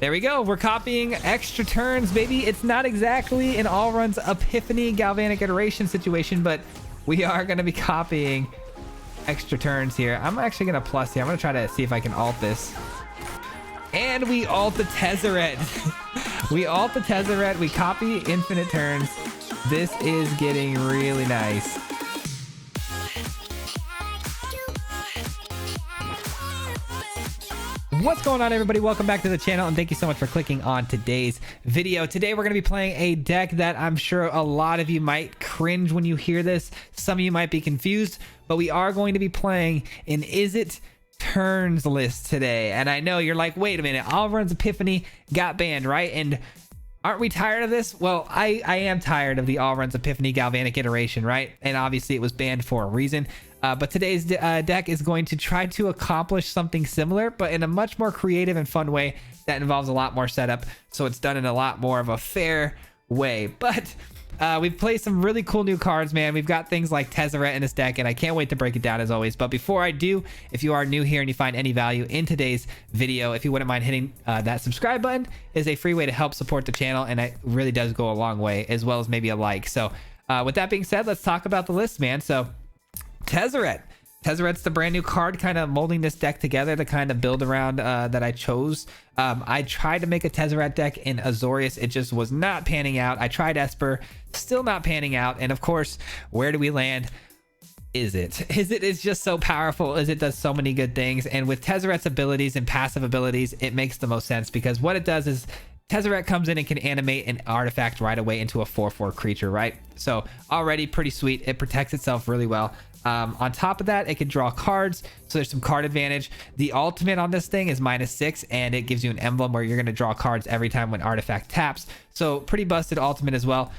There we go. We're copying extra turns, baby. It's not exactly an all runs epiphany galvanic iteration situation, but we are going to be copying extra turns here. I'm actually going to plus here. I'm going to try to see if I can alt this. And we alt the Tezzeret. We alt the Tezzeret. We copy infinite turns. This is getting really nice. What's going on, everybody? Welcome back to the channel, and thank you so much for clicking on today's video. Today we're going to be playing a deck that I'm sure a lot of you might cringe when you hear this. Some of you might be confused, but we are going to be playing an Izzet Turns list today. And I know you're like, wait a minute, All Runs Epiphany got banned, right? And aren't we tired of this? Well, I am tired of the All Runs Epiphany galvanic iteration, right? And obviously it was banned for a reason. But today's deck is going to try to accomplish something similar, but in a much more creative and fun way that involves a lot more setup. So it's done in a lot more of a fair way. But we've played some really cool new cards, man. We've got things like Tezzeret in this deck, and I can't wait to break it down as always. But before I do, if you are new here and you find any value in today's video, if you wouldn't mind hitting that subscribe button, is a free way to help support the channel, and it really does go a long way, as well as maybe a like. So with that being said, let's talk about the list, man. So Tezzeret. Tezzeret's the brand new card, kind of molding this deck together to kind of build around that I chose. I tried to make a Tezzeret deck in Azorius. It just was not panning out. I tried Esper, still not panning out. And of course, where do we land? Izzet. Izzet is just so powerful. Izzet does so many good things. And with Tezzeret's abilities and passive abilities, it makes the most sense because what it does is Tezzeret comes in and can animate an artifact right away into a 4/4 creature, right? So already pretty sweet. It protects itself really well. On top of that, it can draw cards, so there's some card advantage. The ultimate on this thing is -6, and it gives you an emblem where you're going to draw cards every time when artifact taps. So pretty busted ultimate as well.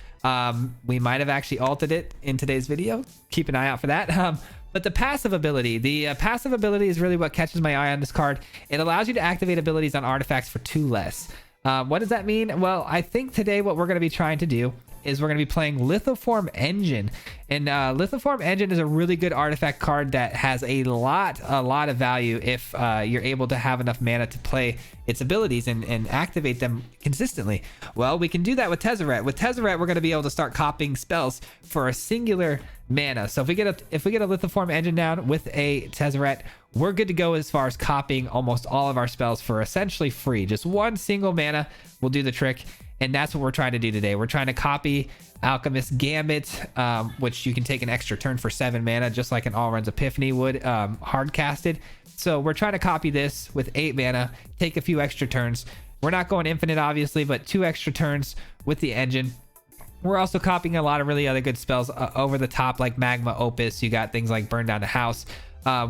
We might have actually ulted it in today's video. Keep an eye out for that. But the passive ability, is really what catches my eye on this card. It allows you to activate abilities on artifacts for 2 less. What does that mean? Well, I think today what we're going to be trying to do is we're going to be playing Lithoform Engine. And Lithoform Engine is a really good artifact card that has a lot of value if you're able to have enough mana to play its abilities and activate them consistently. Well, we can do that with Tezzeret. With Tezzeret, we're going to be able to start copying spells for a singular mana. So if we get a Lithoform Engine down with a Tezzeret, we're good to go as far as copying almost all of our spells for essentially free. Just one single mana will do the trick. And that's what we're trying to do today. We're trying to copy Alchemist Gambit, which you can take an extra turn for 7 mana, just like an All Runs Epiphany would, hard casted. So we're trying to copy this with 8 mana, take a few extra turns. We're not going infinite, obviously, but 2 extra turns with the engine. We're also copying a lot of really other good spells over the top, like Magma Opus. You got things like Burn Down a House.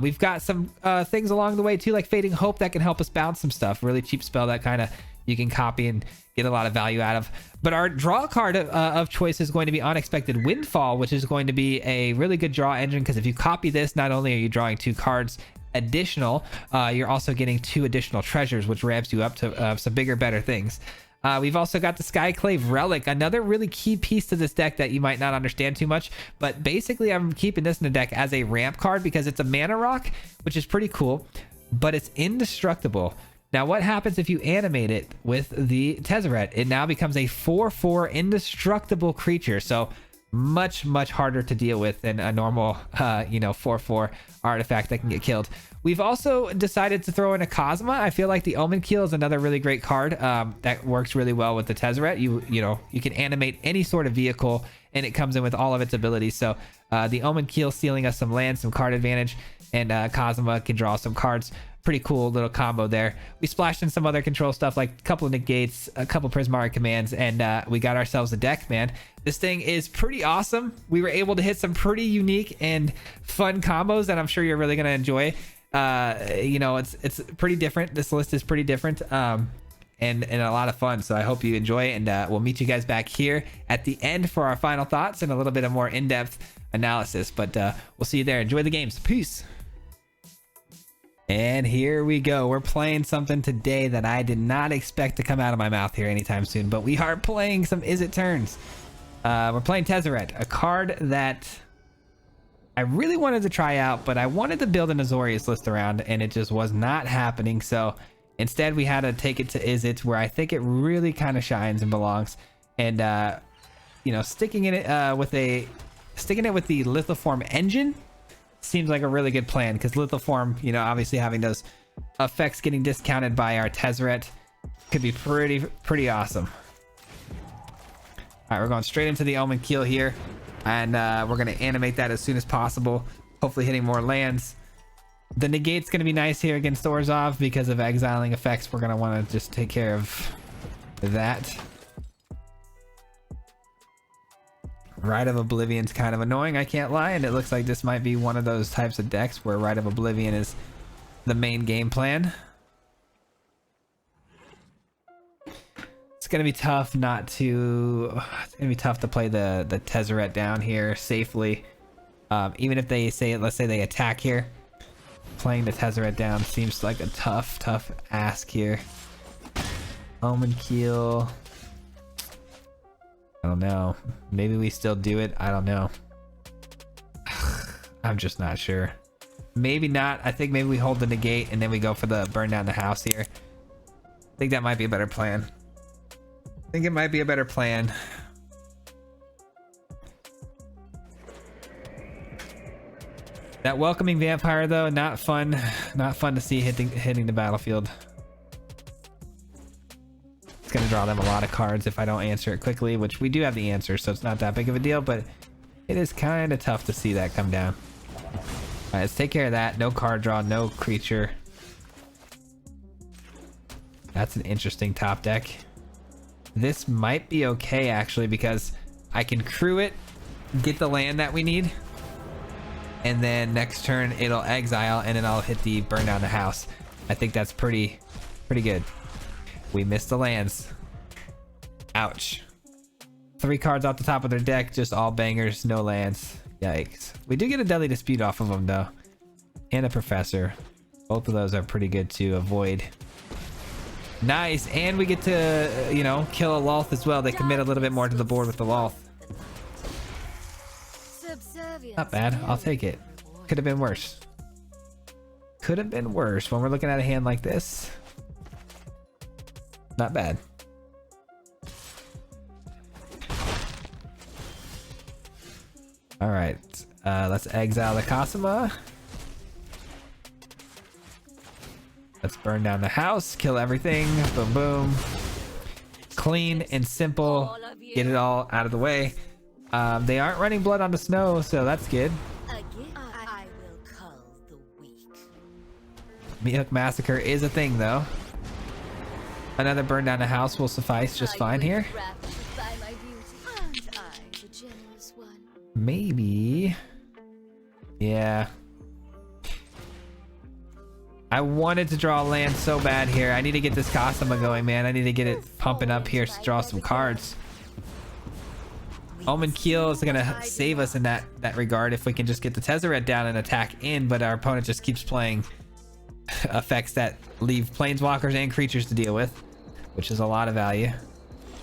We've got some things along the way, too, like Fading Hope that can help us bounce some stuff. Really cheap spell that kind of you can copy and get a lot of value out of. But our draw card of choice is going to be Unexpected Windfall, which is going to be a really good draw engine because if you copy this, not only are you drawing 2 cards additional, you're also getting 2 additional treasures, which ramps you up to some bigger, better things. We've also got the Skyclave Relic, another really key piece to this deck that you might not understand too much, but basically I'm keeping this in the deck as a ramp card because it's a mana rock, which is pretty cool, but it's indestructible. Now, what happens if you animate it with the Tezzeret? It now becomes a 4/4 indestructible creature. So much harder to deal with than a normal, 4/4 artifact that can get killed. We've also decided to throw in a Cosma. I feel like the Omen Keel is another really great card that works really well with the Tezzeret. You can animate any sort of vehicle, and it comes in with all of its abilities. So the Omen Keel stealing us some land, some card advantage, and Cosma can draw some cards. Pretty cool little combo there. We splashed in some other control stuff like a couple of negates, a couple Prismari commands, and we got ourselves a deck, man. This thing is pretty awesome. We were able to hit some pretty unique and fun combos that I'm sure you're really going to enjoy. It's pretty different. This list is pretty different and a lot of fun. So I hope you enjoy it, and we'll meet you guys back here at the end for our final thoughts and a little bit of more in-depth analysis. But we'll see you there. Enjoy the games. Peace. And here we go. We're playing something today that I did not expect to come out of my mouth here anytime soon, but we are playing some Izzet Turns. We're playing Tezzeret, a card that I really wanted to try out, but I wanted to build an Azorius list around, and it just was not happening. So Instead, we had to take it to Izzet, where I think it really kind of shines and belongs. And you know, sticking it with the lithoform engine seems like a really good plan, because lithoform, you know, obviously having those effects getting discounted by our Tezzeret could be pretty awesome. All right, we're going straight into the Omen Keel here, and we're going to animate that as soon as possible, hopefully hitting more lands. The negate's going to be nice here against Orzhov because of exiling effects. We're going to want to just take care of that. Rite of Oblivion's kind of annoying, I can't lie, and it looks like this might be one of those types of decks where Rite of Oblivion is the main game plan. It's going to be tough not to... It's going to be tough to play the Tezzeret down here safely. Even if they say, let's say they attack here. Playing the Tezzeret down seems like a tough ask here. Omen Keel. I don't know. Maybe we still do it. I don't know. I'm just not sure. Maybe not. I think maybe we hold the negate and then we go for the burn down the house here. I think that might be a better plan. I think it might be a better plan. That welcoming vampire though, not fun. Not fun to see hitting the battlefield. It's gonna draw them a lot of cards if I don't answer it quickly, which we do have the answer, so it's not that big of a deal, but it is kind of tough to see that come down. All right, let's take care of that. No card draw, no creature. That's an interesting top deck. This might be okay actually, because I can crew it, get the land that we need, and then next turn it'll exile and then I'll hit the burn down the house. I think that's pretty good. We missed the lands. Ouch. 3 cards off the top of their deck, just all bangers, no lands. Yikes. We do get a Deadly Dispute off of them though, and a Professor. Both of those are pretty good to avoid. Nice, and we get to, you know, kill a Lolth as well. They commit a little bit more to the board with the Lolth. Not bad, I'll take it. Could have been worse. Could have been worse when we're looking at a hand like this. Not bad. All right, let's exile the Kasama. Let's burn down the house, kill everything. Boom, boom. Clean and simple. Get it all out of the way. They aren't running blood on the snow, so that's good. I will cull the weak. Meathook Massacre is a thing, though. Another burn down the house will suffice just fine here. Maybe. Yeah. I wanted to draw a land so bad here. I need to get this Kasama going, man. I need to get it pumping up here to draw some cards. Omen Keel is gonna save us in that regard if we can just get the Tezzeret down and attack in, but our opponent just keeps playing effects that leave planeswalkers and creatures to deal with, which is a lot of value.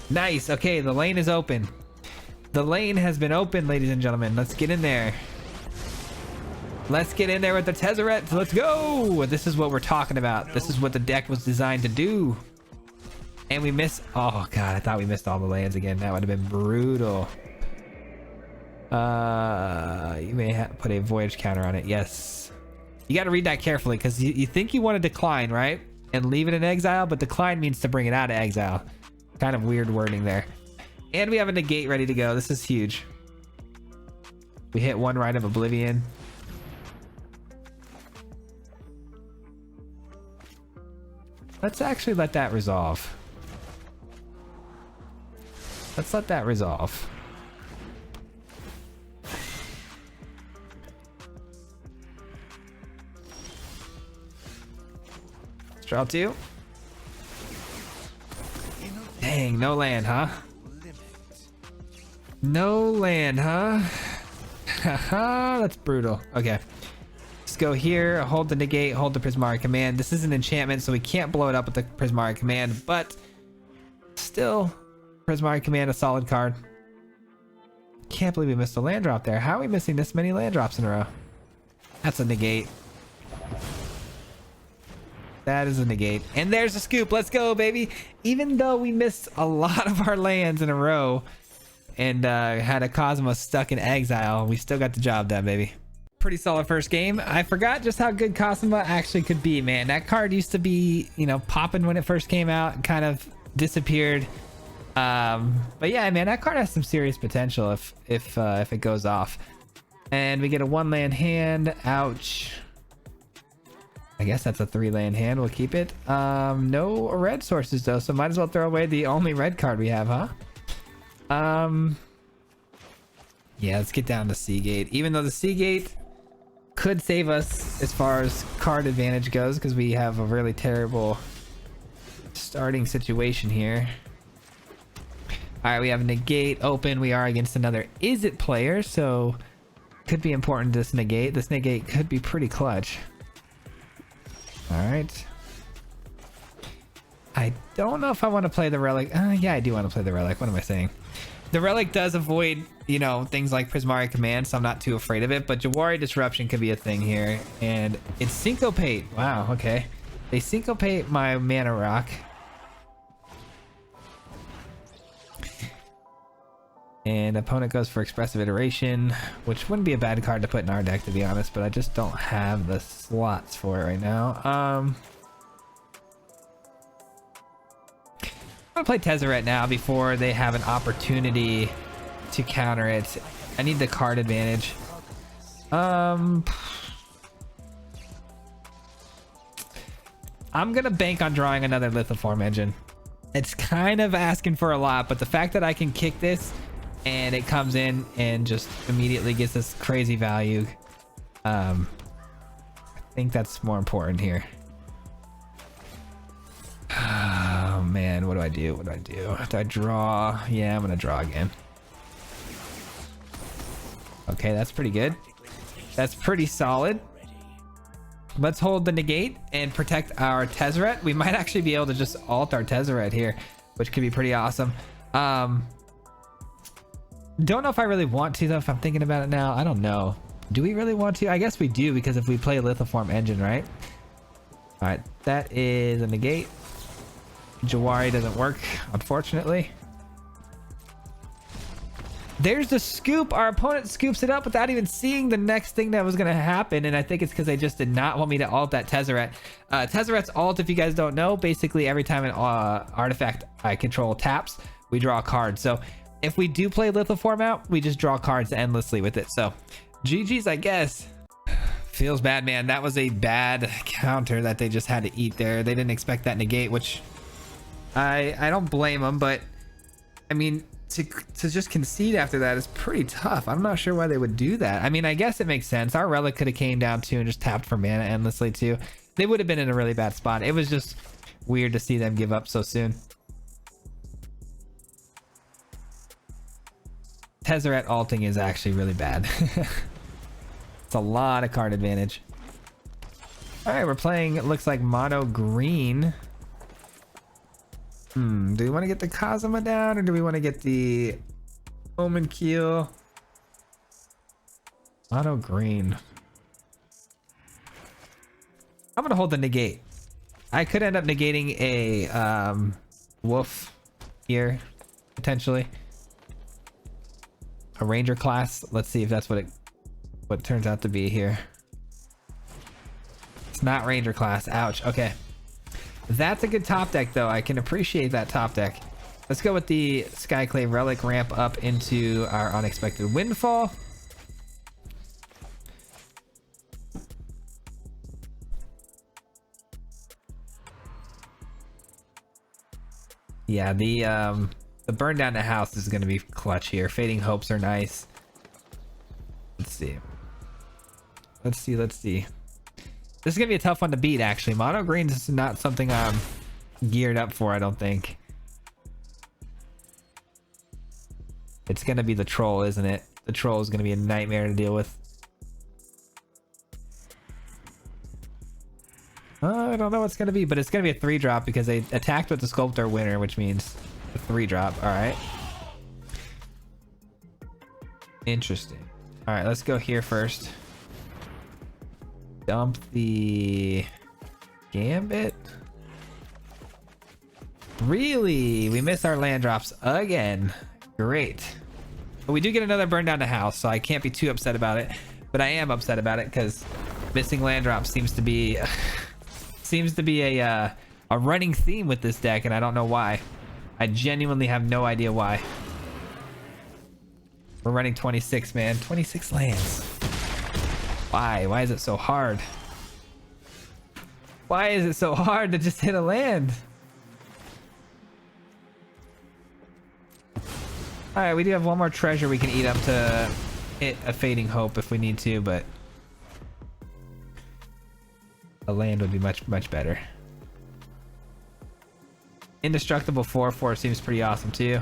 Nice. Okay, the lane is open. The lane has been open, ladies and gentlemen. Let's get in there. Let's get in there with the Tezzeret. Let's go. This is what we're talking about. This is what the deck was designed to do. And we miss. Oh god, I thought we missed all the lands again. That would have been brutal. You may have put a voyage counter on it. Yes. You got to read that carefully, because you think you want to decline, right? And leave it in exile, but decline means to bring it out of exile. Kind of weird wording there. And we have a negate ready to go. This is huge. We hit 1 Rite of Oblivion. Let's actually let that resolve. Let's let that resolve. Draw 2. Dang, no land, huh? No land, huh? Haha, that's brutal. Okay. Let's go here, hold the negate, hold the Prismari Command. This is an enchantment, so we can't blow it up with the Prismari Command, but still, Prismari Command, a solid card. Can't believe we missed a land drop there. How are we missing this many land drops in a row? That's a negate. That is a negate. And there's a scoop. Let's go, baby. Even though we missed a lot of our lands in a row and had a Cosmo stuck in exile, we still got the job done, baby. Pretty solid first game. I forgot just how good Cosmo actually could be, man. That card used to be, you know, popping when it first came out, kind of disappeared. But yeah, man, that card has some serious potential if it goes off. And we get a 1-land hand. Ouch. I guess that's a 3-land hand. We'll keep it. No red sources though, so might as well throw away the only red card we have, huh? Yeah, let's get down to Seagate. Even though the Seagate could save us as far as card advantage goes, because we have a really terrible starting situation here. All right, we have a negate open. We are against another Izzet player, so could be important, this negate. This negate could be pretty clutch. All right. I don't know if I want to play the relic. Yeah, I do want to play the relic. What am I saying? The relic does avoid, you know, things like Prismari Command, so I'm not too afraid of it. But Jawari Disruption could be a thing here. And it's Syncopate. Wow, okay. They Syncopate my Mana Rock. And opponent goes for Expressive Iteration, which wouldn't be a bad card to put in our deck, to be honest, but I just don't have the slots for it right now. I'm gonna play Tezzeret now before they have an opportunity to counter it. I need the card advantage. I'm gonna bank on drawing another Lithoform Engine. It's kind of asking for a lot, but the fact that I can kick this and it comes in and just immediately gets this crazy value, I think that's more important here. Oh man, what do I do? What do I do? Do I draw? Yeah, I'm gonna draw again. Okay, that's pretty good. That's pretty solid. Let's hold the negate and protect our Tezzeret. We might actually be able to just alt our Tezzeret here, which could be pretty awesome. Don't know if I really want to though, if I'm thinking about it now. I don't know. Do we really want to? I guess we do, because if we play Lithoform Engine, right? All right, that is a negate. Jawari doesn't work, unfortunately. There's the scoop. Our opponent scoops it up without even seeing the next thing that was going to happen, and I think it's because they just did not want me to alt that Tezzeret. Tezzeret's alt, if you guys don't know, basically every time an artifact I control taps, we draw a card. So if we do play Lithoform out, we just draw cards endlessly with it. So GG's, I guess. Feels bad, man. That was a bad counter that they just had to eat there. They didn't expect that negate, which I don't blame them, but I mean, to just concede after that is pretty tough. I'm not sure why they would do that. I mean, I guess it makes sense. Our relic could have came down too and just tapped for mana endlessly too. They would have been in a really bad spot. It was just weird to see them give up so soon. Tezzeret alting is actually really bad. It's a lot of card advantage. All right, we're playing, it looks like mono green. Do we want to get the Cosmo down, or do we want to get the Omen Keel? Mono green. I'm gonna hold the negate. I could end up negating a wolf here, potentially. A ranger class. Let's see if that's what it turns out to be here. It's not ranger class. Ouch. Okay. That's a good top deck though. I can appreciate that top deck. Let's go with the Skyclave Relic, ramp up into our Unexpected Windfall. Yeah, the burn down the house is going to be clutch here. Fading Hopes are nice. Let's see. Let's see. This is going to be a tough one to beat, actually. Mono green is not something I'm geared up for, I don't think. It's going to be the troll, isn't it? The troll is going to be a nightmare to deal with. I don't know what's going to be, but it's going to be a 3-drop because they attacked with the Sculptor Winner, which means a 3-drop. All right. Interesting. All right, let's go here first. Dump the Gambit. Really? We missed our land drops again. Great. But we do get another burn down the house, so I can't be too upset about it. But I am upset about it because missing land drops seems to be a running theme with this deck, and I don't know why. I genuinely have no idea why. We're running 26, man. 26 lands. Why? Why is it so hard? Why is it so hard to just hit a land? All right, we do have one more treasure we can eat up to hit a Fading Hope if we need to, but a land would be much, much better. Indestructible 4/4 seems pretty awesome too.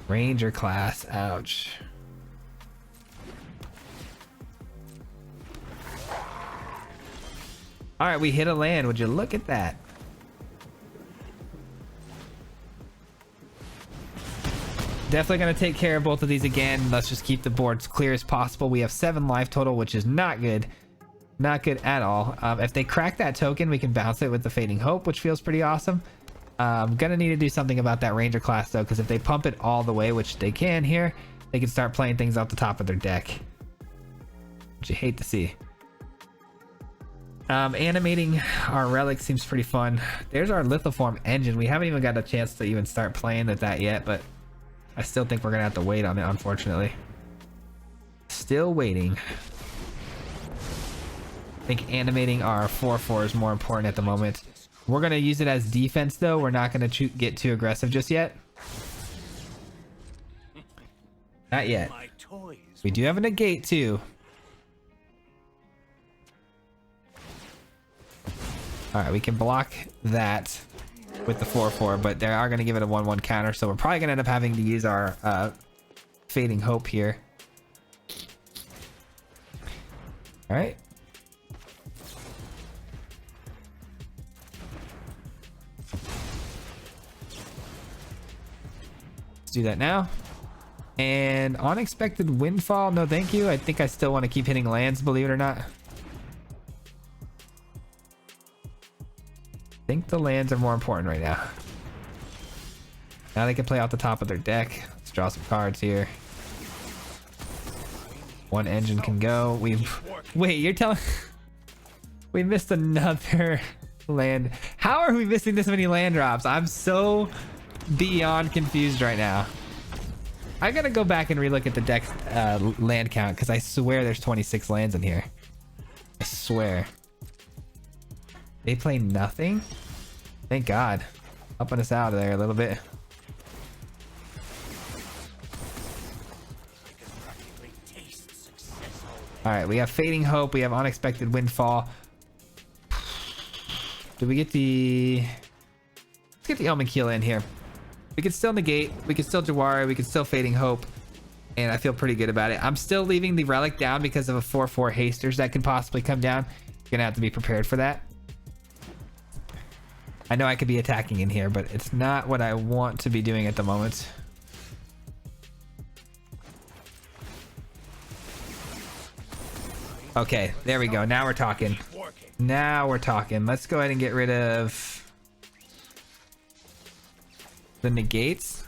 Ranger class, ouch. All right, we hit a land. Would you look at that? Definitely going to take care of both of these again. Let's just keep the boards clear as possible. We have 7 life total, which is not good. Not good at all. If they crack that token, we can bounce it with the Fading Hope, which feels pretty awesome. Gonna need to do something about that Ranger class, though, because if they pump it all the way, which they can here, they can start playing things off the top of their deck. Which you hate to see. Animating our relic seems pretty fun. There's our Lithoform engine. We haven't even got a chance to even start playing with that yet, but I still think we're gonna have to wait on it, unfortunately. Still waiting. I think animating our 4/4 is more important at the moment. We're gonna use it as defense, though. We're not gonna get too aggressive just yet. Not yet. We do have a negate too. All right, we can block that with the 4/4, but they are going to give it a 1/1 counter, so we're probably going to end up having to use our Fading Hope here. All right. Let's do that now. And Unexpected Windfall, no thank you. I think I still want to keep hitting lands, believe it or not. I think the lands are more important right now. Now they can play off the top of their deck. Let's draw some cards here. One engine can go. Wait, you're telling we missed another land. How are we missing this many land drops? I'm so beyond confused right now. I gotta go back and relook at the deck's land count, because I swear there's 26 lands in here. I swear. They play nothing? Thank God. Helping us out of there a little bit. Alright, we have Fading Hope. We have Unexpected Windfall. Do we get the... Let's get the Elman Keel in here. We can still negate. We can still Jawari. We can still Fading Hope. And I feel pretty good about it. I'm still leaving the Relic down because of a 4/4 Hasters that can possibly come down. You're gonna have to be prepared for that. I know I could be attacking in here, but it's not what I want to be doing at the moment. Okay, there we go. Now we're talking. Now we're talking. Let's go ahead and get rid of the negates.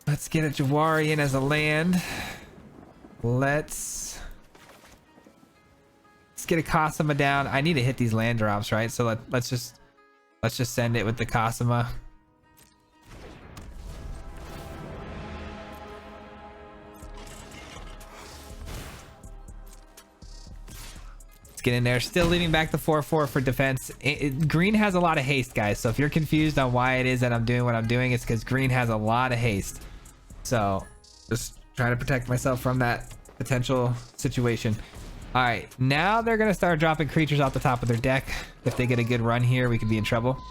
Let's get a Jawari in as a land. Let's get a Kasama down. I need to hit these land drops, right? So let's just send it with the Kasama. Let's get in there. Still leaving back the 4/4 for defense. Green has a lot of haste, guys. So if you're confused on why it is that I'm doing what I'm doing, it's because green has a lot of haste. So just trying to protect myself from that potential situation. All right, now they're gonna start dropping creatures off the top of their deck. If they get a good run here, we could be in trouble.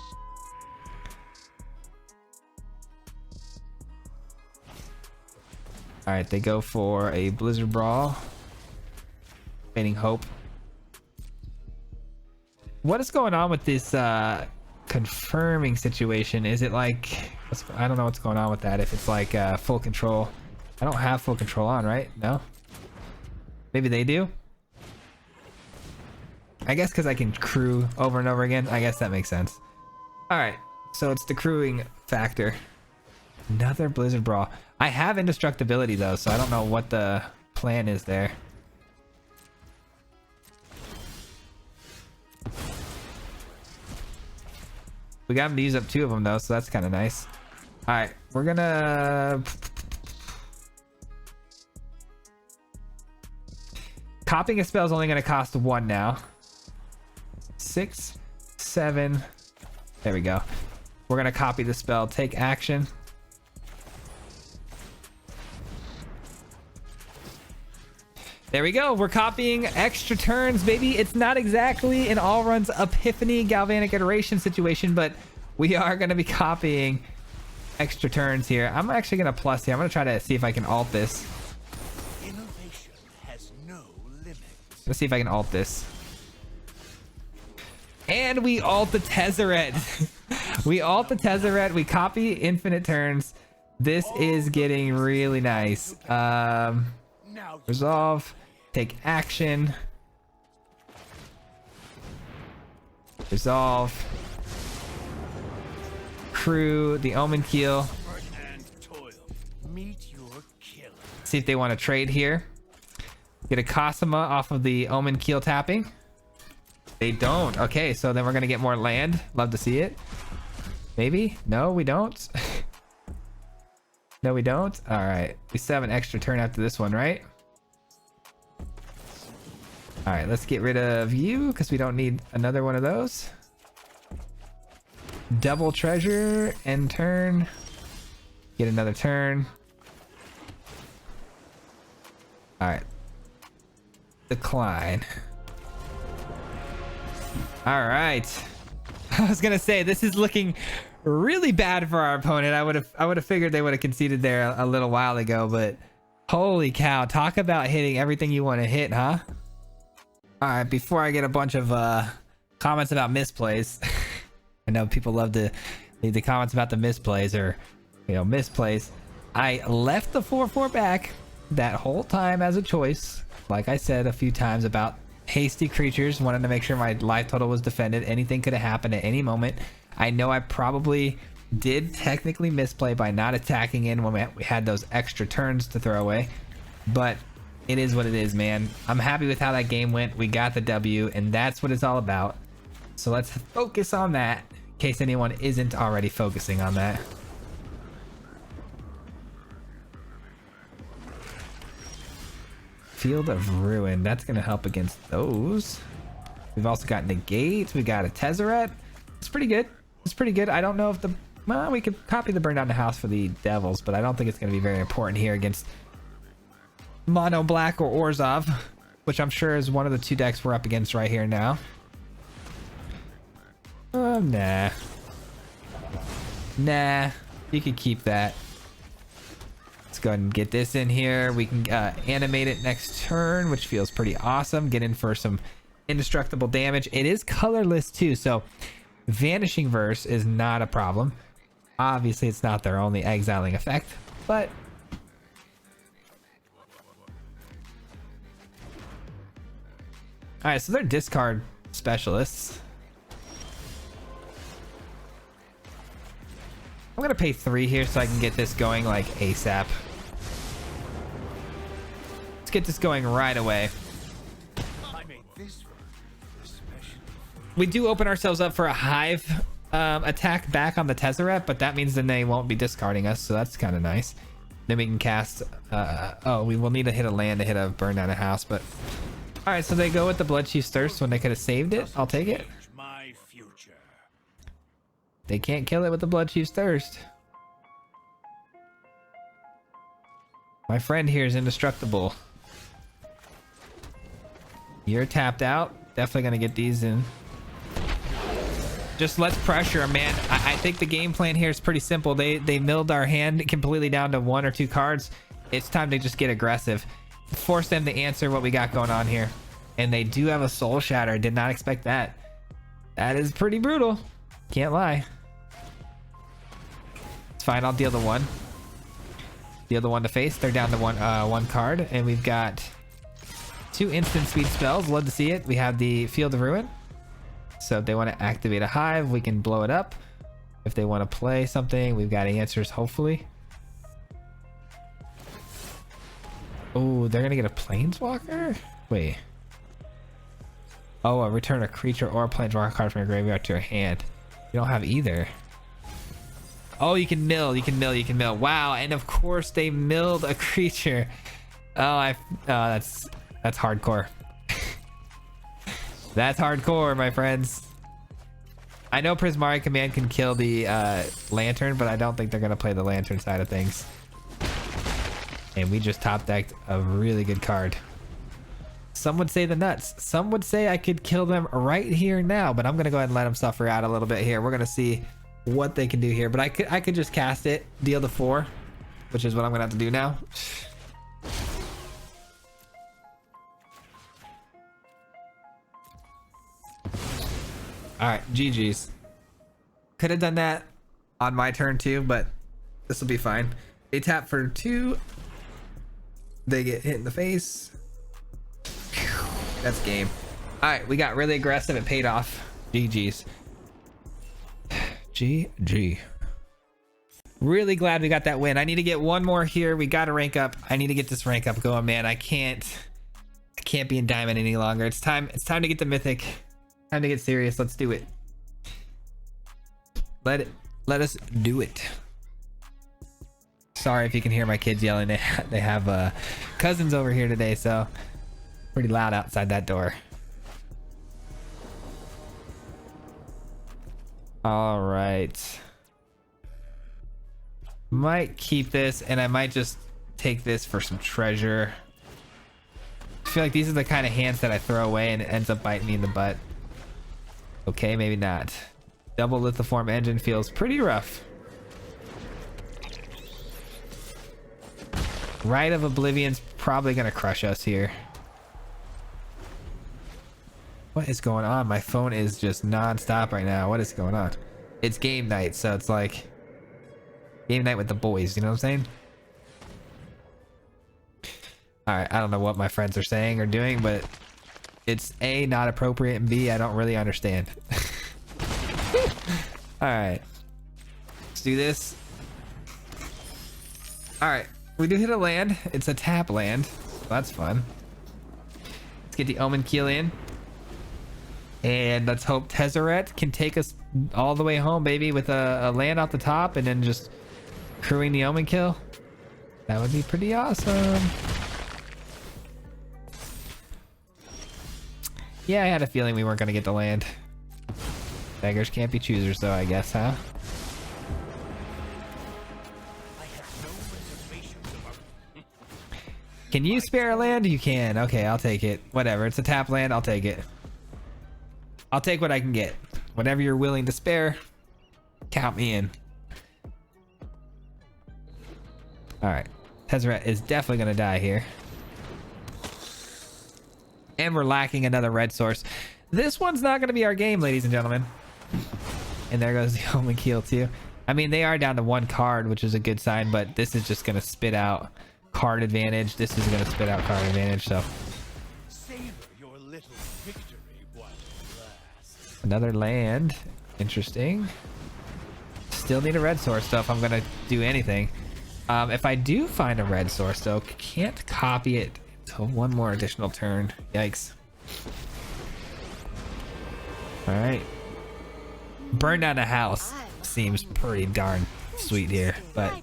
All right, they go for a Blizzard Brawl. Fading Hope. What is going on with this confirming situation? Is it like, I don't know what's going on with that. If it's like full control. I don't have full control on, right? No? Maybe they do? I guess because I can crew over and over again. I guess that makes sense. All right, so it's the crewing factor. Another Blizzard Brawl. I have indestructibility though, so I don't know what the plan is there. We got him to use up 2 of them though, so that's kind of nice. All right, we're gonna copying a spell is only going to cost 1 now. 6, 7. There we go. We're going to copy the spell, take action. There we go. We're copying extra turns, baby. It's not exactly an all runs epiphany galvanic iteration situation, but we are going to be copying extra turns here. I'm actually going to plus here. I'm going to try to see if I can alt this. Let's see if I can alt this. And we alt the Tezzeret. We alt the Tezzeret. We copy infinite turns. This is getting really nice. Resolve. Take action. Resolve. Crew. The Omen Keel. See if they want to trade here. Get a Cosima off of the Omen Keel tapping. They don't. Okay, so then we're gonna get more land. Love to see it. Maybe? No, we don't. No, we don't. All right, we still have an extra turn after this one, right? All right, let's get rid of you because we don't need another one of those. Double treasure, end turn. Get another turn. All right. Decline. All right. I was gonna say this is looking really bad for our opponent. I would have figured they would have conceded there a little while ago, but holy cow! Talk about hitting everything you want to hit, huh? All right. Before I get a bunch of comments about misplays, I know people love to leave the comments about the misplays or misplays. I left the 4/4 back that whole time as a choice. Like I said a few times about hasty creatures, wanted to make sure my life total was defended. Anything could have happened at any moment. I know I probably did technically misplay by not attacking in when we had those extra turns to throw away, but it is what it is, man. I'm happy with how that game went. We got the W, and that's what it's all about. So let's focus on that in case anyone isn't already focusing on that. Field of Ruin. That's going to help against those. We've also got Negate. We got a Tezzeret. It's pretty good. It's pretty good. I don't know if the... Well, we could copy the Burn Down the House for the Devils, but I don't think it's going to be very important here against Mono Black or Orzhov, which I'm sure is one of the 2 decks we're up against right here now. Nah. Nah. You could keep that. Let's go ahead and get this in here. We can animate it next turn, which feels pretty awesome. Get in for some indestructible damage. It is colorless too, so Vanishing Verse is not a problem. Obviously, it's not their only exiling effect, but all right, so they're discard specialists. I'm gonna pay 3 here so I can get this going like ASAP. Let's get this going right away. We do open ourselves up for a Hive attack back on the Tezzeret, but that means then they won't be discarding us, so that's kind of nice. Then we can cast... oh, we will need to hit a land to hit a Burn Down a House, but... Alright, so they go with the Bloodchief's Thirst when they could have saved it. I'll take it. They can't kill it with the Bloodchief's Thirst. My friend here is indestructible. You're tapped out. Definitely gonna get these in. Just let's pressure them, man. I think the game plan here is pretty simple. They milled our hand completely down to 1 or 2 cards. It's time to just get aggressive. Force them to answer what we got going on here. And they do have a Soul Shatter. I did not expect that. That is pretty brutal. Can't lie. It's fine. I'll deal the 1. Deal the 1 to face. They're down to one card. And we've got 2 instant speed spells. Love to see it. We have the Field of Ruin. So if they want to activate a hive, we can blow it up. If they want to play something, we've got answers, hopefully. Oh, they're going to get a Planeswalker? Wait. Oh, return a creature or a Planeswalker card from your graveyard to your hand. You don't have either. Oh, you can mill, you can mill, you can mill. Wow, and of course they milled a creature. Oh, that's hardcore. That's hardcore, my friends. I know Prismari Command can kill the Lantern, but I don't think they're gonna play the Lantern side of things. And we just top decked a really good card. Some would say the nuts. Some would say I could kill them right here now, but I'm gonna go ahead and let them suffer out a little bit here. We're gonna see what they can do here, but I could just cast it, deal the 4, which is what I'm gonna have to do now. All right, GG's. Could have done that on my turn too, but this will be fine. They tap for 2. They get hit in the face. That's game. All right, we got really aggressive. It paid off. GG's. GG. Really glad we got that win. I need to get one more here. We got to rank up. I need to get this rank up going, man. I can't be in diamond any longer. It's time to get the mythic. Time to get serious. Let's do it. Let us do it. Sorry if you can hear my kids yelling. They have cousins over here today, so pretty loud outside that door. All right. Might keep this, and I might just take this for some treasure. I feel like these are the kind of hands that I throw away and it ends up biting me in the butt. Okay, maybe not. Double lithoform engine feels pretty rough. Rite of Oblivion's probably gonna crush us here. What is going on? My phone is just non-stop right now. What is going on? It's game night, so it's like game night with the boys, you know what I'm saying? Alright, I don't know what my friends are saying or doing, but it's A, not appropriate, and B, I don't really understand. Alright. Let's do this. Alright, we do hit a land. It's a tap land. So that's fun. Let's get the Omen Keel in. And let's hope Tezzeret can take us all the way home, baby, with a land off the top and then just crewing the Omen kill. That would be pretty awesome. Yeah, I had a feeling we weren't going to get the land. Beggars can't be choosers, though, I guess, huh? Can you spare a land? You can. Okay, I'll take it. Whatever. It's a tap land. I'll take it. I'll take what I can get. Whatever you're willing to spare, count me in. All right. Tezzeret is definitely going to die here. And we're lacking another red source. This one's not going to be our game, ladies and gentlemen. And there goes the Omen Keel too. I mean, they are down to 1 card, which is a good sign, but this is just going to spit out card advantage. This is going to spit out card advantage, so. Savor your little victory while it lasts. Another land. Interesting. Still need a red source, though, if I'm going to do anything. If I do find a red source, though, can't copy it until 1 more additional turn. Yikes. All right. Burn down a house seems pretty darn sweet here, but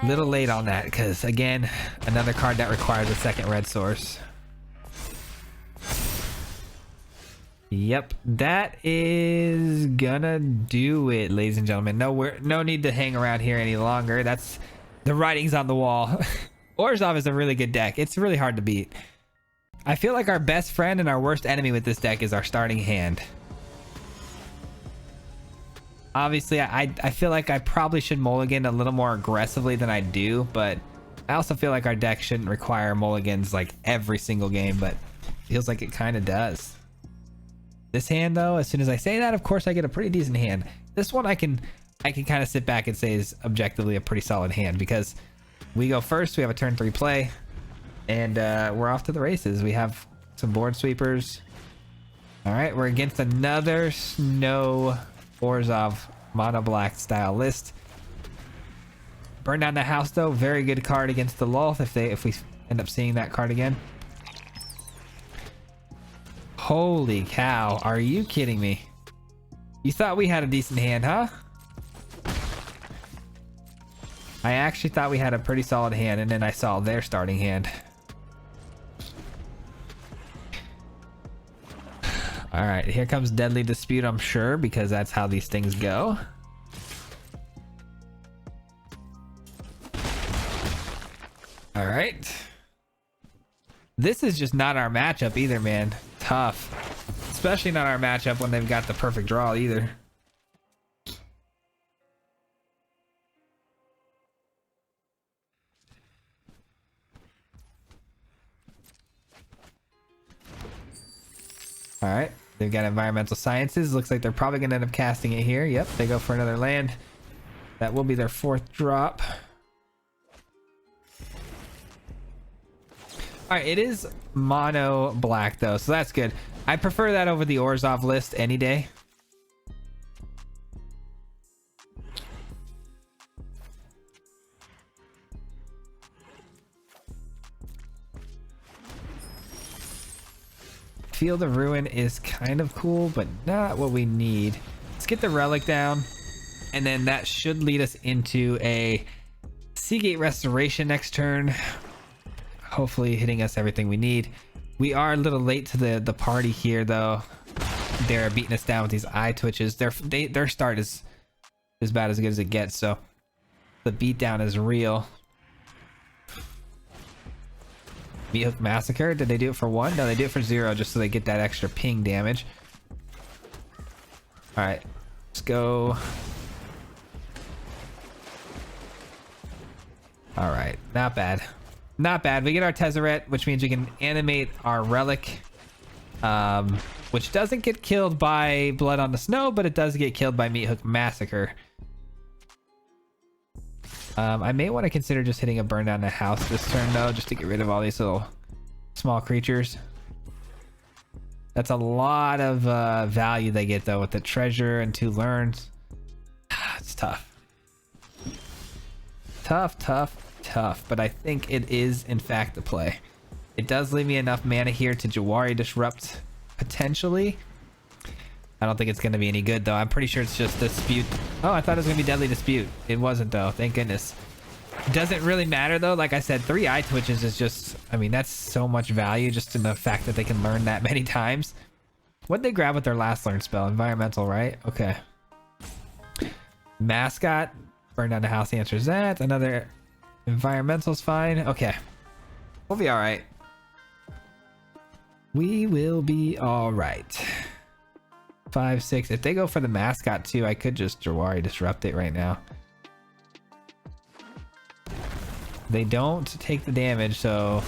a little late on that because, again, another card that requires a second red source. Yep, that is gonna do it, ladies and gentlemen. No need to hang around here any longer. That's the writing's on the wall. Orzhov is a really good deck. It's really hard to beat. I feel like our best friend and our worst enemy with this deck is our starting hand. Obviously, I feel like I probably should mulligan a little more aggressively than I do, but I also feel like our deck shouldn't require mulligans like every single game, but feels like it kind of does. This hand, though, as soon as I say that, of course, I get a pretty decent hand. This one I can kind of sit back and say is objectively a pretty solid hand because we go first. We have a turn 3 play. And we're off to the races. We have some board sweepers. All right, we're against another Snow Orzhov mono black style list. Burn down the house though, very good card against the Lulth if we end up seeing that card again. Holy cow, are you kidding me? You thought we had a decent hand, huh? I actually thought we had a pretty solid hand, and then I saw their starting hand. All right, here comes Deadly Dispute, I'm sure, because that's how these things go. All right. This is just not our matchup either, man. Tough. Especially not our matchup when they've got the perfect draw either. All right, they've got environmental sciences. Looks like they're probably gonna end up casting it here. Yep, they go for another land. That will be their 4th drop. All right, it is mono black though, so that's good. I prefer that over the Orzhov list any day. Field of Ruin is kind of cool, but not what we need. Let's get the relic down, and then that should lead us into a Seagate Restoration next turn. Hopefully hitting us everything we need. We are a little late to the party here though. They're beating us down with these eye twitches. Their start is as bad as good as it gets, so the beatdown is real. Meathook Massacre, did they do it for 1? No, they do it for 0 just so they get that extra ping damage. All right, let's go. All right, not bad. Not bad. We get our Tezzeret, which means we can animate our relic, which doesn't get killed by Blood on the Snow, but it does get killed by Meathook Massacre. I may want to consider just hitting a burn down the house this turn though, just to get rid of all these little small creatures. That's a lot of value they get though with the treasure and 2 learns. It's tough. Tough, but I think it is in fact the play. It does leave me enough mana here to Jawari Disrupt potentially. I don't think it's going to be any good though. I'm pretty sure it's just Dispute. Oh, I thought it was going to be Deadly Dispute. It wasn't though, thank goodness. It doesn't really matter though. Like I said, 3 eye twitches is just, I mean, that's so much value just in the fact that they can learn that many times. What'd they grab with their last learn spell? Environmental, right? Okay. Mascot, burn down the house answers that. Another environmental's fine. Okay, we'll be all right. We will be all right. 5, 6. If they go for the mascot too, I could just Jawari Disrupt it right now. They don't take the damage, so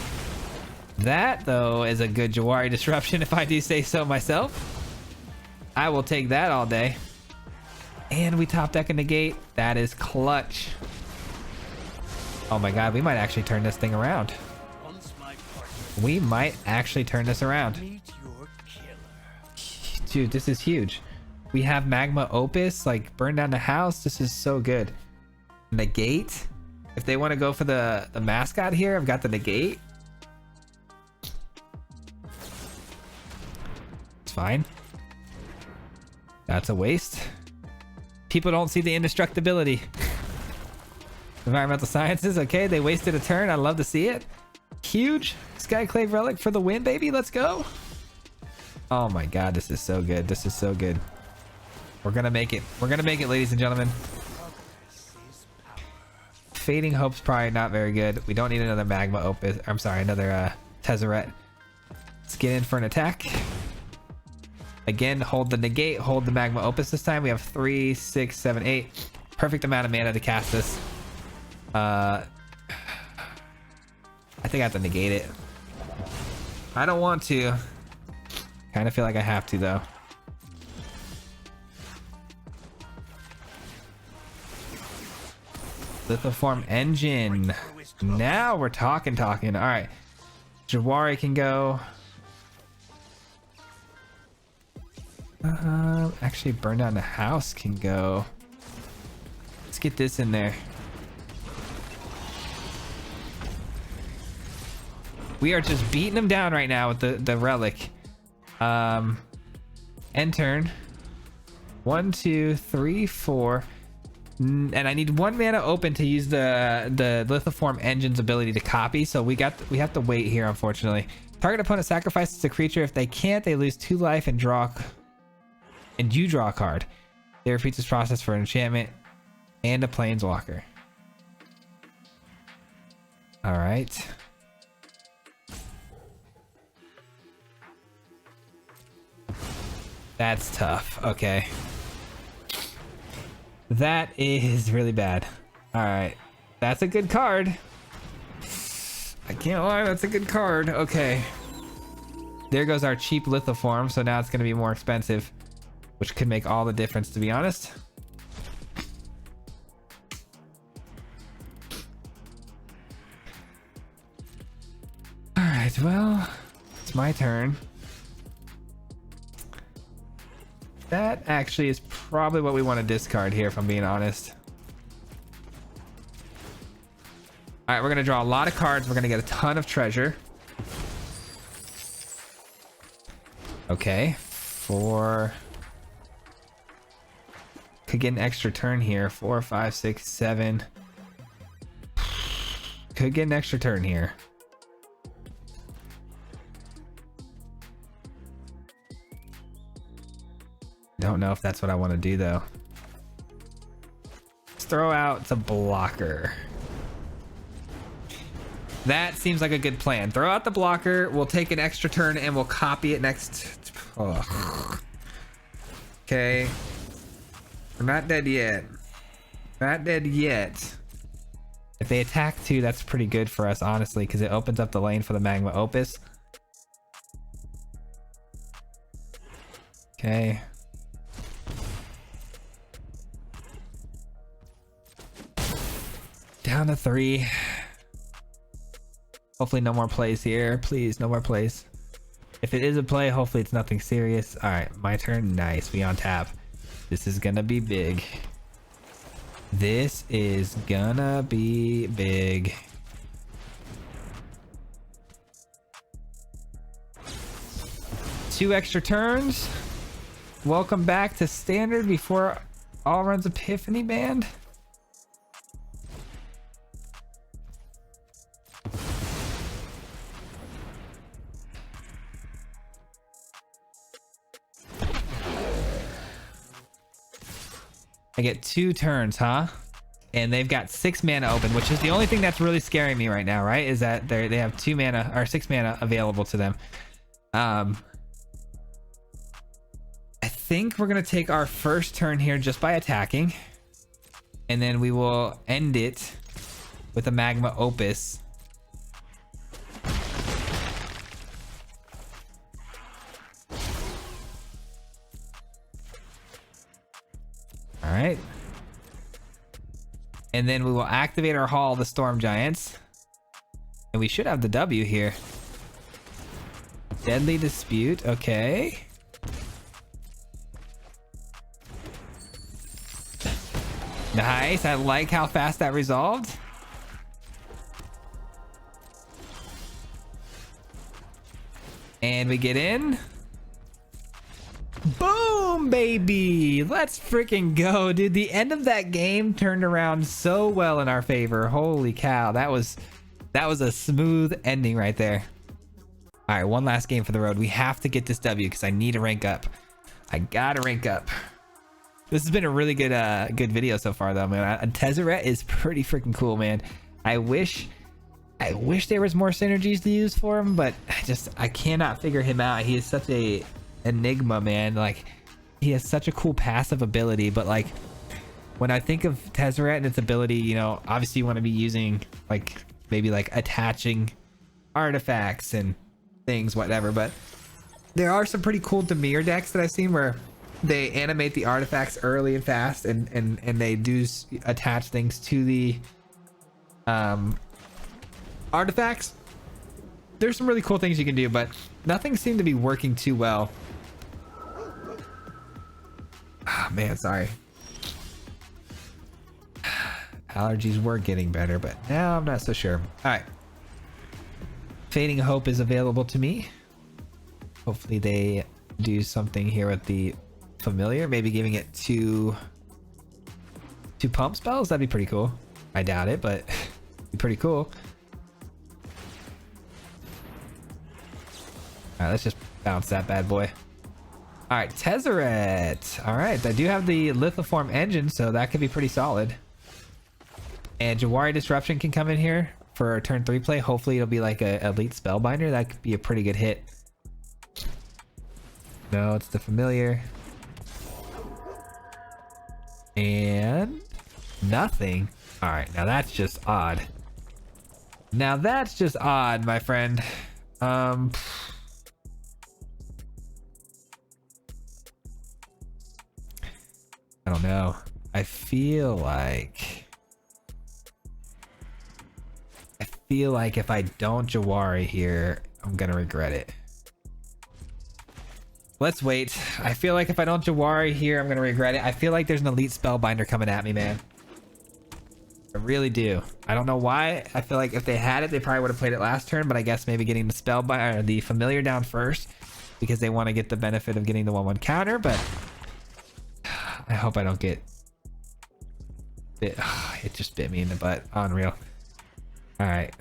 that though is a good Jawari Disruption if I do say so myself. I will take that all day. And we top deck a negate. That is clutch. Oh my god, we might actually turn this thing around. We might actually turn this around. Dude, this is huge. We have Magma Opus, like burn down the house. This is so good. Negate. If they want to go for the mascot here, I've got the negate. It's fine. That's a waste. People don't see the indestructibility. Environmental Sciences, okay, they wasted a turn. I love to see it. Huge. Skyclave Relic for the win, baby. Let's go. Oh my god, this is so good. This is so good. We're gonna make it. We're gonna make it, ladies and gentlemen. Fading Hope's probably not very good. We don't need another Magma Opus. I'm sorry, another Tezzeret. Let's get in for an attack. Again, hold the negate, hold the Magma Opus this time. We have 3, 6, 7, 8. Perfect amount of mana to cast this. I think I have to negate it. I don't want to. Kind of feel like I have to though. Lithoform Engine. Now we're talking. All right. Jawari can go. Actually, burn down the house can go. Let's get this in there. We are just beating them down right now with the relic. End turn. 1, 2, 3, 4. And I need 1 mana open to use the Lithoform Engine's ability to copy. So we have to wait here, unfortunately. Target opponent sacrifices a creature. If they can't, they lose 2 life and you draw a card. They repeat this process for an enchantment and a planeswalker. All right. That's tough. Okay. That is really bad. All right. That's a good card. I can't lie. That's a good card. Okay. There goes our cheap Lithoform. So now it's going to be more expensive, which could make all the difference, to be honest. All right. Well, it's my turn. That actually is probably what we want to discard here, if I'm being honest. All right, we're going to draw a lot of cards. We're going to get a ton of treasure. Okay, 4. Could get an extra turn here. 4, 5, 6, 7. Could get an extra turn here. Don't know if that's what I want to do though. Let's throw out the blocker. That seems like a good plan. Throw out the blocker. We'll take an extra turn and we'll copy it next. Oh. Okay. We're not dead yet. Not dead yet. If they attack 2, that's pretty good for us, honestly, because it opens up the lane for the Magma Opus. Okay. Down to 3. Hopefully no more plays here. Please, no more plays. If it is a play, hopefully it's nothing serious. All right, my turn. Nice. We on tap. This is gonna be big. This is gonna be big. Two extra turns. Welcome back to standard before all runs Epiphany banned. I get 2 turns, huh? And they've got 6 mana open, which is the only thing that's really scaring me right now, right? Is that they have 2 mana or 6 mana available to them. I think we're gonna take our first turn here just by attacking, and then we will end it with a Magma Opus. All right. And then we will activate our Hall of the Storm Giants. And we should have the W here. Deadly Dispute. Okay. Nice. I like how fast that resolved. And we get in. Boom, baby. Let's freaking go, dude. The end of that game turned around so well in our favor. Holy cow. That was a smooth ending right there. All right, one last game for the road. We have to get this W because I need to rank up. I gotta rank up. This has been a really good good video so far though, man. Tezzeret is pretty freaking cool, man. I wish there was more synergies to use for him, but I cannot figure him out. He is such a enigma, man. Like, he has such a cool passive ability, but like when I think of Tezzeret and its ability, you know, obviously you want to be using like maybe like attaching artifacts and things, whatever, but there are some pretty cool Dimir decks that I've seen where they animate the artifacts early and fast, and they do attach things to the artifacts. there's some really cool things you can do, but nothing seemed to be working too well. Oh, man, sorry. Allergies were getting better, but now I'm not so sure. All right. Fading Hope is available to me. Hopefully they do something here with the familiar. Maybe giving it two pump spells. That'd be pretty cool. I doubt it, but it'd be pretty cool. All right, let's just bounce that bad boy. All right, Tezzeret. All right, I do have the Lithoform engine, so that could be pretty solid. And Jawari Disruption can come in here for our turn 3 play. Hopefully it'll be like a Elite Spellbinder. That could be a pretty good hit. No, it's the familiar. And nothing. All right, now that's just odd. Now that's just odd, my friend. I don't know. I feel like if I don't Jawari here, I'm gonna regret it. Let's wait. I feel like if I don't Jawari here, I'm gonna regret it. I feel like there's an Elite Spellbinder coming at me, man. I really do. I don't know why. I feel like if they had it, they probably would have played it last turn, but I guess maybe getting the Spellbinder or the familiar down first because they want to get the benefit of getting the 1/1 counter, but I hope I don't get bit. It just bit me in the butt. Unreal. All right.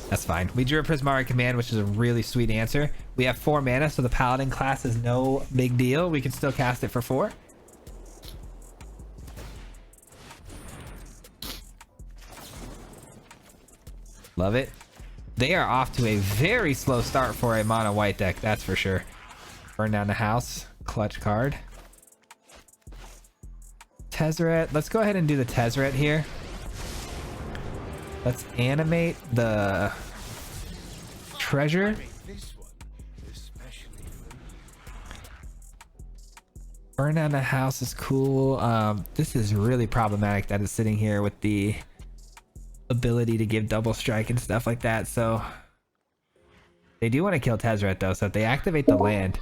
That's fine. We drew a Prismari Command, which is a really sweet answer. We have 4 mana, so the Paladin class is no big deal. We can still cast it for 4. Love it. They are off to a very slow start for a mono white deck, that's for sure. Burn down the house. Clutch card. Tezzeret. Let's go ahead and do the Tezzeret here. Let's animate the treasure. Burn down the house is cool. This is really problematic that it's sitting here with the ability to give double strike and stuff like that. So they do want to kill Tezzeret though. So if they activate the land,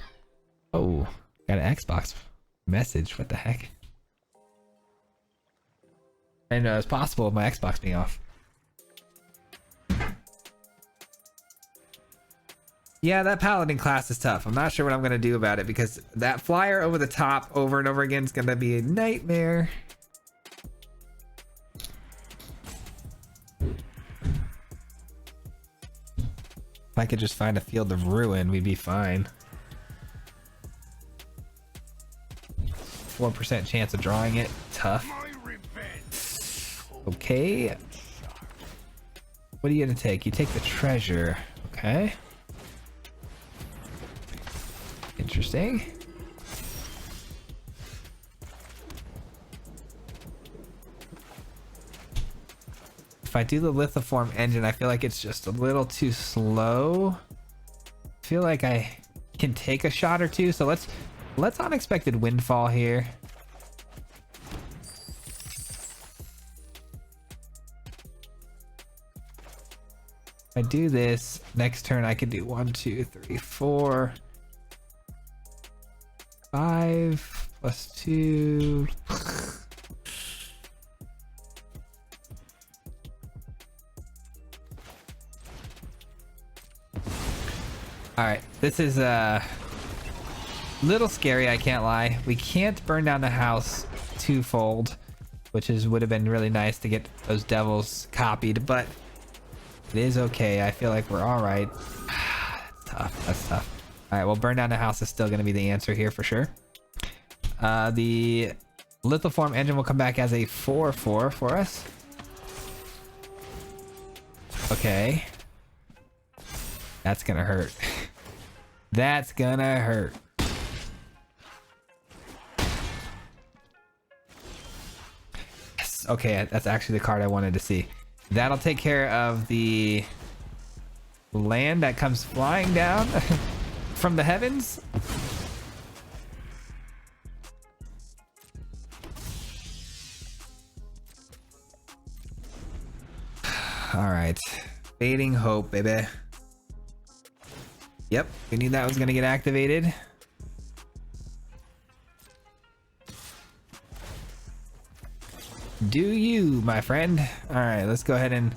oh, got an Xbox message. What the heck? I didn't know it was possible with my Xbox being off. Yeah, that Paladin class is tough. I'm not sure what I'm going to do about it because that flyer over the top over and over again is going to be a nightmare. If I could just find a Field of Ruin, we'd be fine. 4% chance of drawing it. Tough. Okay. What are you going to take? You take the treasure. Okay. Interesting. If I do the Lithoform engine, I feel like it's just a little too slow. I feel like I can take a shot or two, so let's Unexpected Windfall here. If I do this, next turn I could do 1, 2, 3, 4, 5 plus 2. All right, this is a little scary, I can't lie. We can't burn down the house twofold, which would have been really nice to get those devils copied, but it is okay. I feel like we're all right. That's tough. That's tough. All right, well, burn down the house is still going to be the answer here for sure. The Lithoform engine will come back as a 4/4 for us. Okay. That's going to hurt. That's going to hurt. Yes. Okay, that's actually the card I wanted to see. That'll take care of the land that comes flying down from the heavens. All right. Fading Hope, baby. Yep, we knew that was gonna get activated. Do you, my friend? All right, let's go ahead and,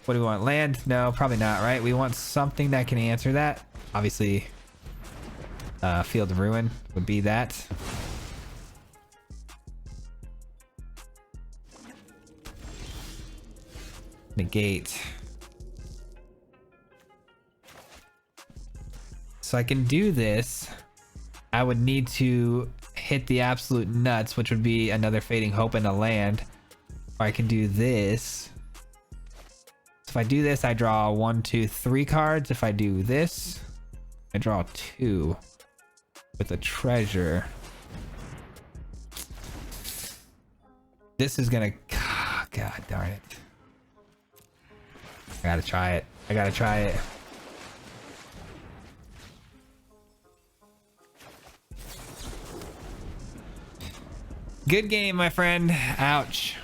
what do we want? Land? No, probably not, right? We want something that can answer that. Obviously, Field of Ruin would be that. Negate. So I can do this. I would need to hit the absolute nuts, which would be another Fading Hope and a land. Or I can do this. So if I do this, I draw 1, 2, 3 cards. If I do this, I draw 2 with a treasure. This is gonna, God darn it. I gotta try it. I gotta try it. Good game, my friend. Ouch.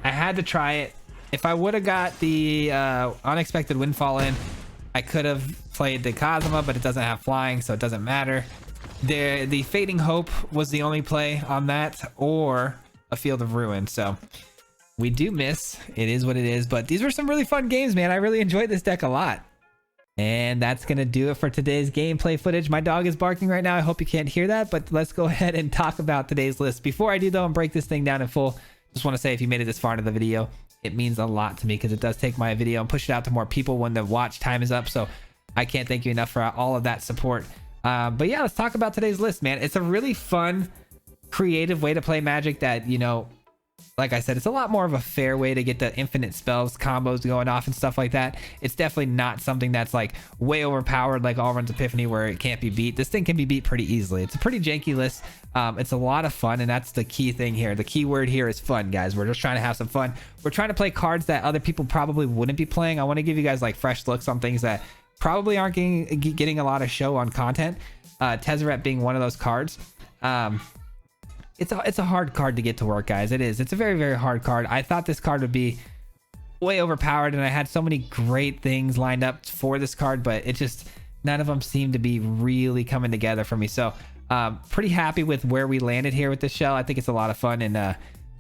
I had to try it. If I would have got the unexpected windfall in, I could have played the Cosma, but it doesn't have flying, so it doesn't matter. The Fading Hope was the only play on that, or a Field of Ruin. So we do miss. It is what it is, but these were some really fun games, man. I really enjoyed this deck a lot. And that's going to do it for today's gameplay footage. My dog is barking right now. I hope you can't hear that, but let's go ahead and talk about today's list. Before I do, though, and break this thing down in full, just want to say if you made it this far into the video, it means a lot to me because it does take my video and push it out to more people when the watch time is up. So I can't thank you enough for all of that support. But yeah, let's talk about today's list, man. It's a really fun, creative way to play Magic that, you know, like I said, it's a lot more of a fair way to get the infinite spells combos going off and stuff like that. It's definitely not something that's like way overpowered like Allrun's Epiphany where it can't be beat. This thing can be beat pretty easily. It's a pretty janky list. It's a lot of fun, and that's the key thing here. The key word here is fun, guys. We're just trying to have some fun. We're trying to play cards that other people probably wouldn't be playing. I want to give you guys like fresh looks on things that probably aren't getting a lot of show on content. Tezzeret being one of those cards. It's a hard card to get to work, guys. It is. It's a very, very hard card. I thought this card would be way overpowered, and I had so many great things lined up for this card, but it just, none of them seem to be really coming together for me. So pretty happy with where we landed here with this shell. I think it's a lot of fun, and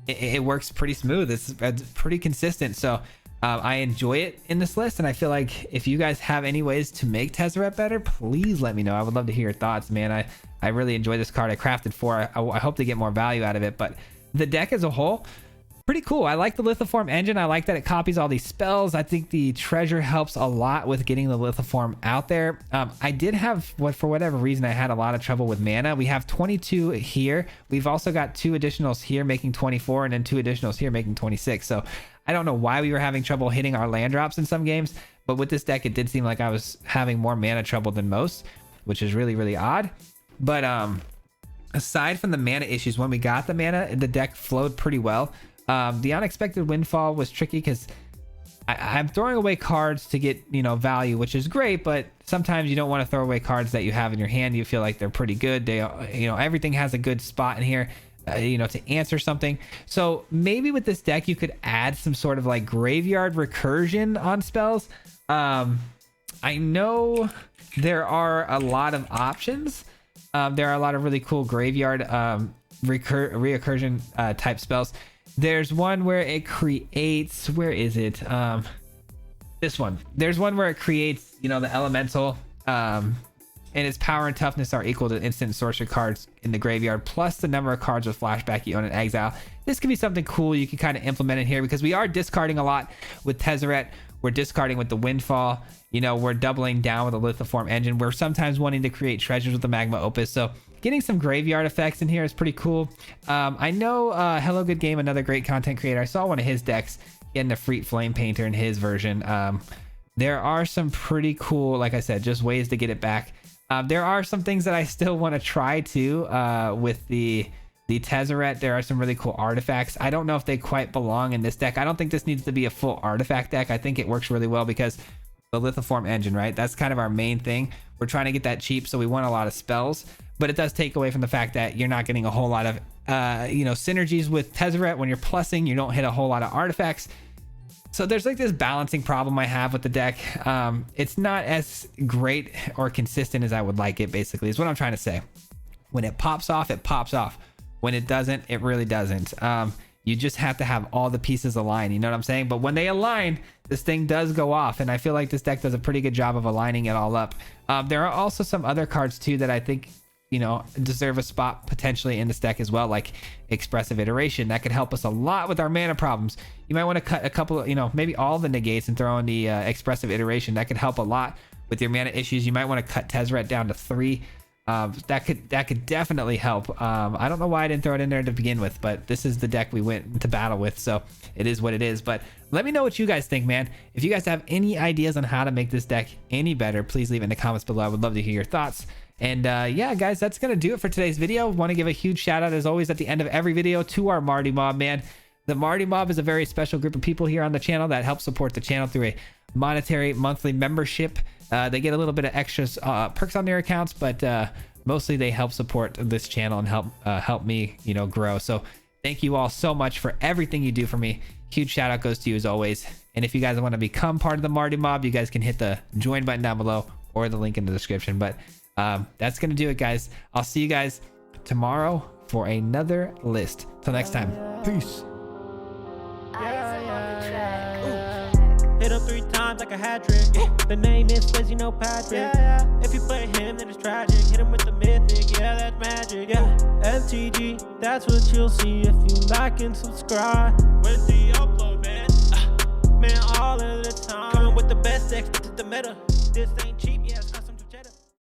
it works pretty smooth. It's pretty consistent. So I enjoy it in this list, and I feel like if you guys have any ways to make Tezzeret better, please let me know. I would love to hear your thoughts, man. I really enjoy this card. I crafted for. I hope to get more value out of it, but the deck as a whole, pretty cool. I like the Lithoform engine. I like that it copies all these spells. I think the treasure helps a lot with getting the Lithoform out there. I did have, for whatever reason, I had a lot of trouble with mana. We have 22 here. We've also got 2 additionals here making 24, and then 2 additionals here making 26. So I don't know why we were having trouble hitting our land drops in some games, but with this deck, it did seem like I was having more mana trouble than most, which is really, really odd. But aside from the mana issues, when we got the mana, the deck flowed pretty well. The unexpected windfall was tricky because I'm throwing away cards to get, you know, value, which is great, but sometimes you don't want to throw away cards that you have in your hand. You feel like they're pretty good. They, you know, everything has a good spot in here, you know, to answer something. So maybe with this deck, you could add some sort of like graveyard recursion on spells. I know there are a lot of options. There are a lot of really cool graveyard recursion type spells. There's one where it creates, where is it? This one. There's one where it creates, you know, the elemental, and its power and toughness are equal to instant sorcery cards in the graveyard, plus the number of cards with flashback you own in exile. This could be something cool you can kind of implement in here, because we are discarding a lot with Tezzeret. We're discarding with the windfall. You know, we're doubling down with the Lithoform engine. We're sometimes wanting to create treasures with the Magma Opus. So getting some graveyard effects in here is pretty cool. I know Hello Good Game, another great content creator. I saw one of his decks getting the Freet Flame Painter in his version. There are some pretty cool, like I said, just ways to get it back. There are some things that I still want to try too with the Tezzeret. There are some really cool artifacts. I don't know if they quite belong in this deck. I don't think this needs to be a full artifact deck. I think it works really well because the Lithoform engine, right? That's kind of our main thing. We're trying to get that cheap, so we want a lot of spells, but it does take away from the fact that you're not getting a whole lot of you know, synergies with Tezzeret. When you're plussing, you don't hit a whole lot of artifacts. So there's like this balancing problem I have with the deck. It's not as great or consistent as I would like it, basically, is what I'm trying to say. When it pops off, it pops off. When it doesn't, it really doesn't. You just have to have all the pieces align, you know what I'm saying? But when they align, this thing does go off, and I feel like this deck does a pretty good job of aligning it all up. There are also some other cards too that I think, you know, deserve a spot potentially in this deck as well, like Expressive Iteration. That could help us a lot with our mana problems. You might want to cut a couple of, you know, maybe all the negates and throw in the Expressive Iteration. That could help a lot with your mana issues. You might want to cut Tezzeret down to 3. That could definitely help. I don't know why I didn't throw it in there to begin with, but this is the deck we went into battle with, so it is what it is. But let me know what you guys think, man. If you guys have any ideas on how to make this deck any better, please leave it in the comments below. I would love to hear your thoughts. And yeah, guys, that's gonna do it for today's video. Want to give a huge shout out, as always, at the end of every video to our Marty Mob, man. The Marty Mob is a very special group of people here on the channel that help support the channel through a monetary monthly membership. They get a little bit of extra perks on their accounts, but mostly they help support this channel and help me, you know, grow. So thank you all so much for everything you do for me. Huge shout out goes to you as always. And if you guys want to become part of the Marty Mob, you guys can hit the join button down below or the link in the description. But that's gonna do it, guys. I'll see you guys tomorrow for another list. Till next time, peace. Hit him 3 times like a hat trick. Yeah. The name is Swayze, no Patrick. If you play him, then it's tragic. Hit him with the mythic, yeah, that's magic. Yeah, MTG, that's what you'll see if you like and subscribe. Where's the upload, man? Man, all of the time. Coming with the best decks, this is the meta. This ain't cheap.